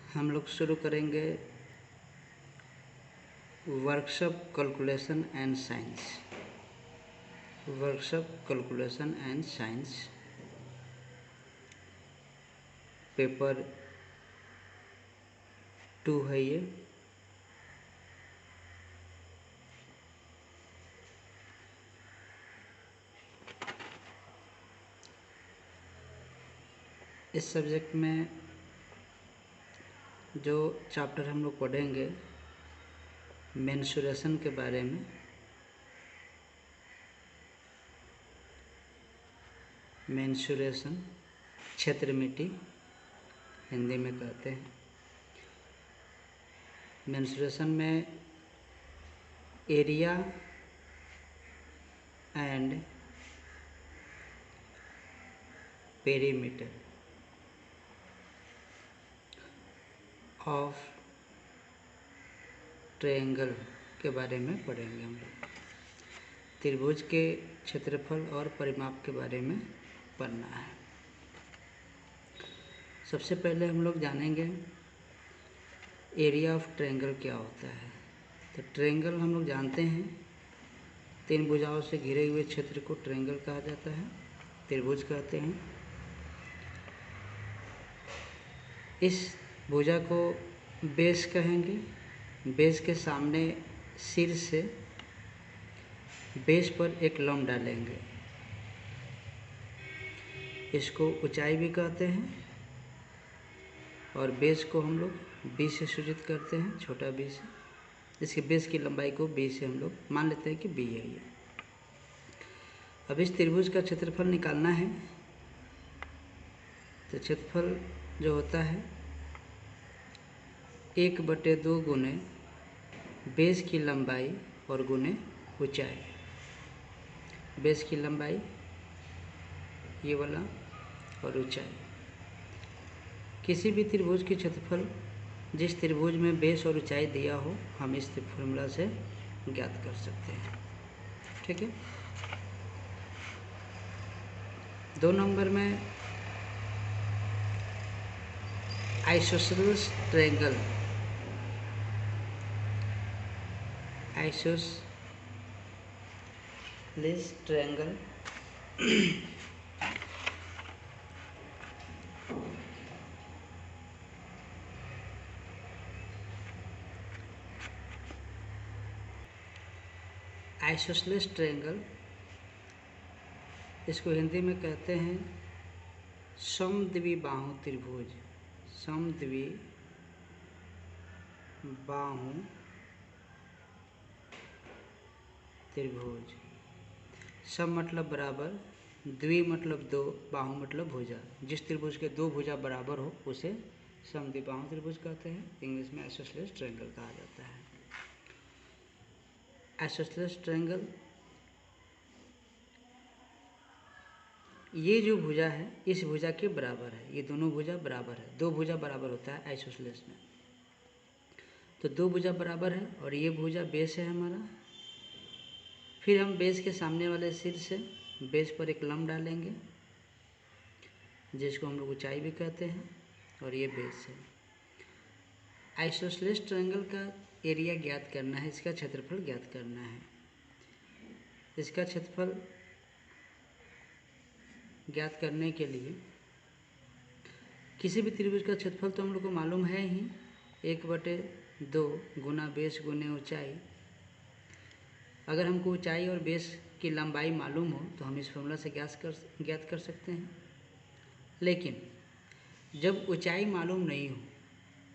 हम लोग शुरू करेंगे workshop calculation and science. Workshop calculation and science paper 2 है ये। इस सब्जेक्ट में जो चैप्टर हम लोग पढ़ेंगे मेंसुरेशन के बारे में। मेंसुरेशन क्षेत्र मिति हिंदी में कहते हैं। मेंसुरेशन में area and perimeter of triangle के बारे में पढ़ेंगे हम लोग। त्रिभुज के क्षेत्रफल और परिमाप के बारे में पढ़ना है। सबसे पहले हम लोग जानेंगे एरिया ऑफ ट्रायंगल क्या होता है। तो ट्रायंगल हम लोग जानते हैं 3 भुजाओं से घिरे हुए क्षेत्र को ट्रायंगल कहा जाता है, त्रिभुज कहते हैं। इस भुजा को बेस कहेंगे। बेस के सामने सिर से बेस पर एक लंब डालेंगे, इसको ऊंचाई भी कहते हैं। और बेस को हम लोग बी से सूचित करते हैं, छोटा बी से। इसके बेस की लंबाई को बी से हम लोग मान लेते हैं कि बी है ये। अब इस त्रिभुज का क्षेत्रफल निकालना है। तो क्षेत्रफल जो होता है 1/2 गुने बेस की लंबाई और गुने ऊंचाई। बेस की लंबाई ये वाला और ऊंचाई। किसी भी त्रिभुज की क्षेत्रफल जिस त्रिभुज में बेस और ऊंचाई दिया हो, हम इस फॉर्मूला से ज्ञात कर सकते हैं। ठीक है। 2 नंबर में isosceles triangle. Isosceles triangle isosceles triangle, इसको हिंदी में कहते हैं समद्विबाहु त्रिभुज। समद्विबाहु त्रिभुज। सम मतलब बराबर, द्वि मतलब 2, बाहु मतलब भुजा। जिस त्रिभुज के 2 भुजा बराबर हो उसे समद्विबाहु त्रिभुज कहते हैं। इंग्लिश में आइसोसेलेस ट्रायंगल कहा जाता है। आइसोसेलेस ट्रायंगल, ये जो भुजा है इस भुजा के बराबर है। ये दोनों भुजा बराबर है। 2 भुजा बराबर होता है आइसोसेलेस में। तो 2 भुजा बराबर है और ये भुजा बेस है हमारा। फिर हम बेस के सामने वाले सिर से बेस पर एक लंब डालेंगे, जिसको हम लोग ऊंचाई भी कहते हैं, और ये बेस है। आइसोसेलेस ट्रायंगल का एरिया ज्ञात करना है, इसका क्षेत्रफल ज्ञात करना है। इसका क्षेत्रफल ज्ञात करने के लिए किसी भी त्रिभुज का क्षेत्रफल तो हम लोग को मालूम है ही, 1/2 गुना बेस गुने ऊंचाई। अगर हमको ऊंचाई और बेस की लंबाई मालूम हो तो हम इस फॉर्मूला से ज्ञात कर सकते हैं। लेकिन जब ऊंचाई मालूम नहीं हो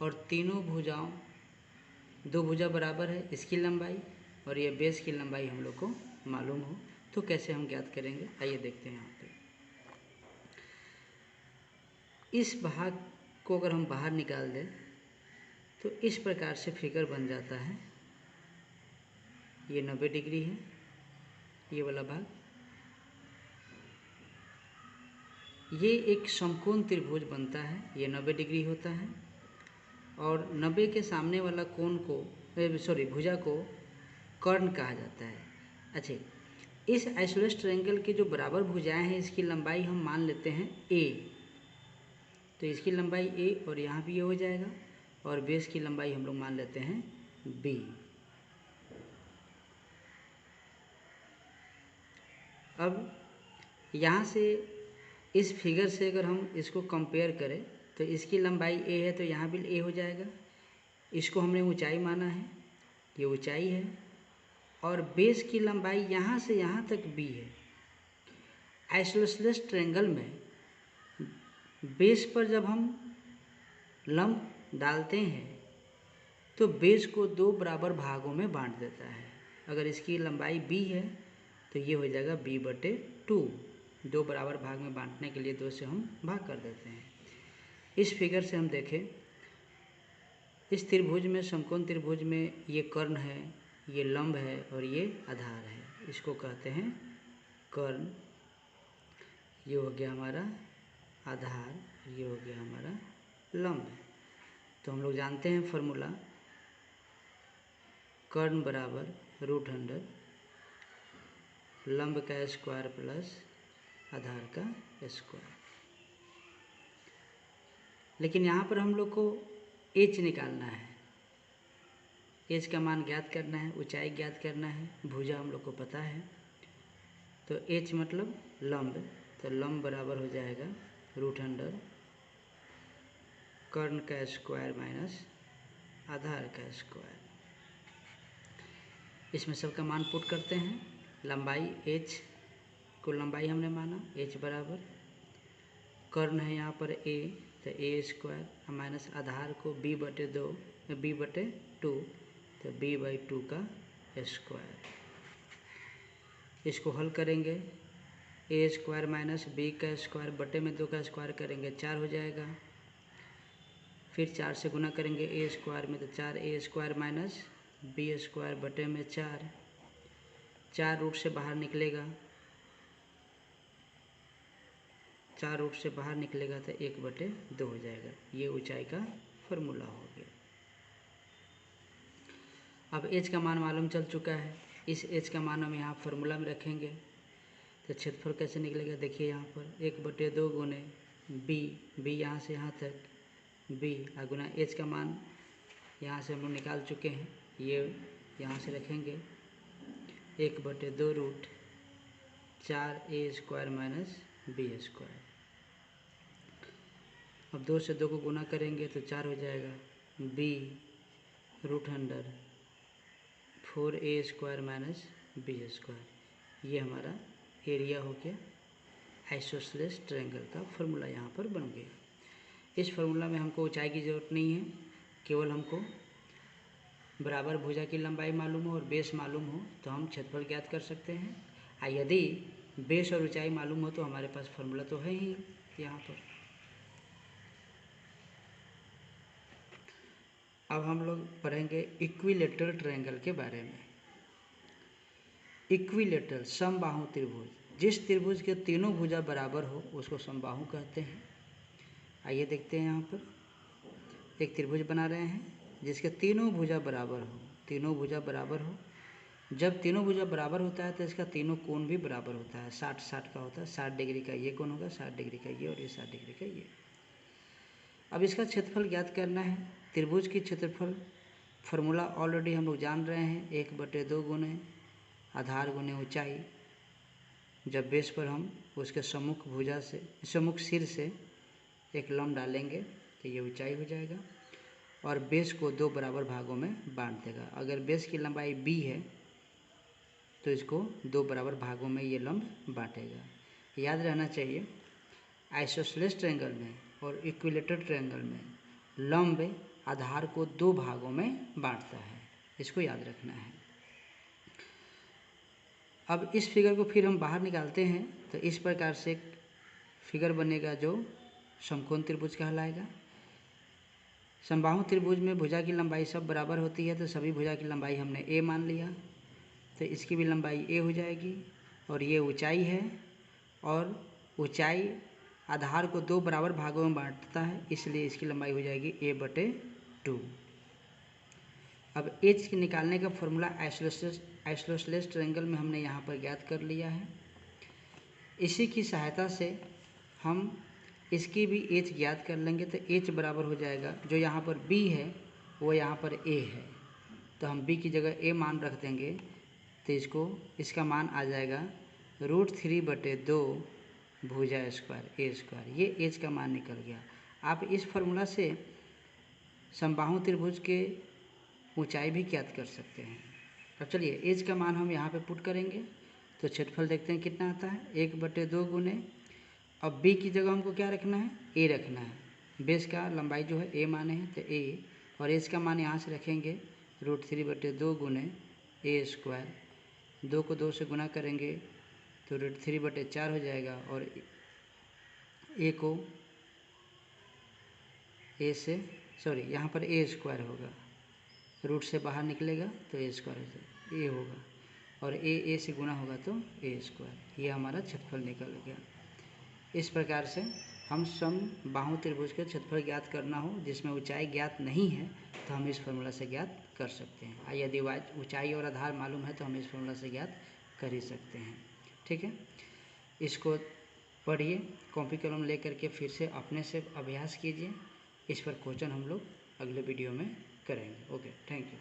और तीनों भुजाओं 2 भुजा बराबर है, इसकी लंबाई और ये बेस की लंबाई हम लोग को मालूम हो, तो कैसे हम ज्ञात करेंगे, आइए देखते हैं। यहाँ पे इस भाग को अगर हम बाहर निकाल दें तो इस प्रकार से फिगर बन जाता है। ये 90 डिग्री है, ये वाला भाग। ये एक समकोण त्रिभुज बनता है, ये 90 डिग्री होता है। और 90 के सामने वाला कोण को भुजा को कर्ण कहा जाता है। अच्छा, इस आइसोसेलेस ट्रायंगल के जो बराबर भुजाएं हैं, इसकी लंबाई हम मान लेते हैं a। तो इसकी लंबाई a और यहाँ भी ये हो जाएगा। और बेस की लंबाई हम लोग मान लेते हैं b। अब यहाँ से इस फिगर से अगर हम इसको कंपेयर करें तो इसकी लंबाई a है तो यहाँ भी a हो जाएगा। इसको हमने ऊंचाई माना है, ये ऊंचाई है, और बेस की लंबाई यहाँ से यहाँ तक b है। आइसोसेलेस ट्रायंगल में बेस पर जब हम लंब डालते हैं तो बेस को दो बराबर भागों में बांट देता है। अगर इसकी लंबाई b है तो ये हो जाएगा b/2। दो बराबर भाग में बांटने के लिए 2 से हम भाग कर देते हैं। इस फिगर से हम देखें, इस त्रिभुज में, समकोण त्रिभुज में ये कर्ण है, ये लंब है और ये आधार है। इसको कहते हैं कर्ण, ये हो गया हमारा आधार, ये हो गया हमारा लंब। तो हम लोग जानते हैं फॉर्मूला, कर्ण बराबर √100 लंब का स्क्वायर प्लस आधार का स्क्वायर। लेकिन यहाँ पर हम लोग को एच निकालना है, एच का मान ज्ञात करना है, ऊंचाई ज्ञात करना है, भुजा हम लोग को पता है। तो एच मतलब लंब, तो लंब बराबर हो जाएगा √100 कर्ण का स्क्वायर माइनस आधार का स्क्वायर। इसमें सबका मान पुट करते हैं। लंबाई एच को लंबाई हमने माना, एच बराबर कर्ण है यहाँ पर ए, तो a² माइनस आधार को b/2 तो b/2 का स्क्वायर। इसको हल करेंगे, a² माइनस b का स्क्वायर बटे में 2 का स्क्वायर करेंगे 4 हो जाएगा। फिर 4 से गुना करेंगे a² में तो 4a² माइनस b² बटे में 4 रूट से बाहर निकलेगा, 4 रूट से बाहर निकलेगा तो 1/2 हो जाएगा। ये ऊंचाई का फॉर्मूला हो गया। अब एच का मान मालूम चल चुका है, इस एच का मान हम यहाँ फार्मूला में रखेंगे तो क्षेत्रफल कैसे निकलेगा, देखिए यहाँ पर 1/2 गुने b यहाँ से यहाँ तक b गुना एच का मान यहाँ से हम लोग निकाल चुके हैं, ये यहाँ से रखेंगे 1/2 रूट 4a² माइनस b²। अब 2 से 2 को गुना करेंगे तो 4 हो जाएगा, b√100 4a² माइनस b²। ये हमारा एरिया हो गया। आइसोसेलेस ट्रायंगल का फॉर्मूला यहाँ पर बन गया। इस फार्मूला में हमको ऊंचाई की ज़रूरत नहीं है, केवल हमको बराबर भुजा की लंबाई मालूम हो और बेस मालूम हो तो हम क्षेत्रफल ज्ञात कर सकते हैं। यदि बेस और ऊंचाई मालूम हो तो हमारे पास फार्मूला तो है ही यहाँ पर। अब हम लोग पढ़ेंगे इक्विलेटरल ट्रायंगल के बारे में। इक्विलेटरल समबाहु त्रिभुज, जिस त्रिभुज के तीनों भुजा बराबर हो उसको समबाहु कहते हैं। आइए देखते हैं, यहाँ पर एक त्रिभुज बना रहे हैं जिसके तीनों भुजा बराबर हो, तीनों भुजा बराबर हो। जब तीनों भुजा बराबर होता है तो इसका तीनों कोण भी बराबर होता है, 60-60 का होता है। 60 डिग्री का ये कोण होगा, 60 डिग्री का ये और ये 60 डिग्री का ये। अब इसका क्षेत्रफल ज्ञात करना है। त्रिभुज की क्षेत्रफल फार्मूला ऑलरेडी हम लोग जान रहे हैं, 1/2 गुने आधार गुने ऊंचाई। जब बेस पर हम उसके सम्मुख भुजा से, सम्मुख सिर से एक लंब डालेंगे तो ये ऊंचाई हो जाएगा और बेस को 2 बराबर भागों में बांट देगा। अगर बेस की लंबाई b है तो इसको 2 बराबर भागों में ये लंब बांटेगा। याद रहना चाहिए, आइसोसेलेस ट्रायंगल में और इक्विलेटरल ट्रायंगल में लंब आधार को 2 भागों में बांटता है, इसको याद रखना है। अब इस फिगर को फिर हम बाहर निकालते हैं तो इस प्रकार से एक फिगर बनेगा जो समकोण त्रिभुज कहलाएगा। समबाहु त्रिभुज में भुजा की लंबाई सब बराबर होती है तो सभी भुजा की लंबाई हमने a मान लिया, तो इसकी भी लंबाई a हो जाएगी और ये ऊंचाई है और ऊंचाई आधार को 2 बराबर भागों में बांटता है, इसलिए इसकी लंबाई हो जाएगी a/2। अब एच के निकालने का फॉर्मूला आइसोसेलेस ट्रायंगल में हमने यहाँ पर ज्ञात कर लिया है। इसी की सहायता से हम इसकी भी एच ज्ञात कर लेंगे तो एच बराबर हो जाएगा, जो यहाँ पर बी है वो यहाँ पर ए है, तो हम बी की जगह ए मान रख देंगे, तो इसका मान आ जाएगा √3/2 भुजा स्क्वायर ए स्क्वायर। ये एच का मान निकल गया। आप इस फॉर्मूला से समबाहु त्रिभुज के ऊंचाई भी ज्ञात कर सकते हैं। अब चलिए एच का मान हम यहाँ पे पुट करेंगे, तो क्षेत्रफल देखते हैं कितना आता है, 1/2 गुने, अब बी की जगह हमको क्या रखना है, ए रखना है। बेस का लंबाई जो है ए माने हैं तो ए, और एच का मान यहाँ से रखेंगे √3/2 गुने ए स्क्वायर। 2 को 2 से गुना करेंगे तो √3/4 हो जाएगा, और ए को ए से यहाँ पर ए स्क्वायर होगा, रूट से बाहर निकलेगा तो ए स्क्वायर ए होगा, और ए से गुना होगा तो ए स्क्वायर। ये हमारा क्षेत्रफल निकल गया। इस प्रकार से हम समबाहु त्रिभुज के क्षेत्रफल ज्ञात करना हो जिसमें ऊंचाई ज्ञात नहीं है तो हम इस फॉर्मूला से ज्ञात कर सकते हैं। यदि ऊंचाई और आधार मालूम है तो हम इस फॉर्मूला से ज्ञात कर ही सकते हैं। ठीक है, इसको पढ़िए, कॉपी कलम ले करके फिर से अपने से अभ्यास कीजिए। इस पर क्वेश्चन हम लोग अगले वीडियो में करेंगे। Okay, thank you.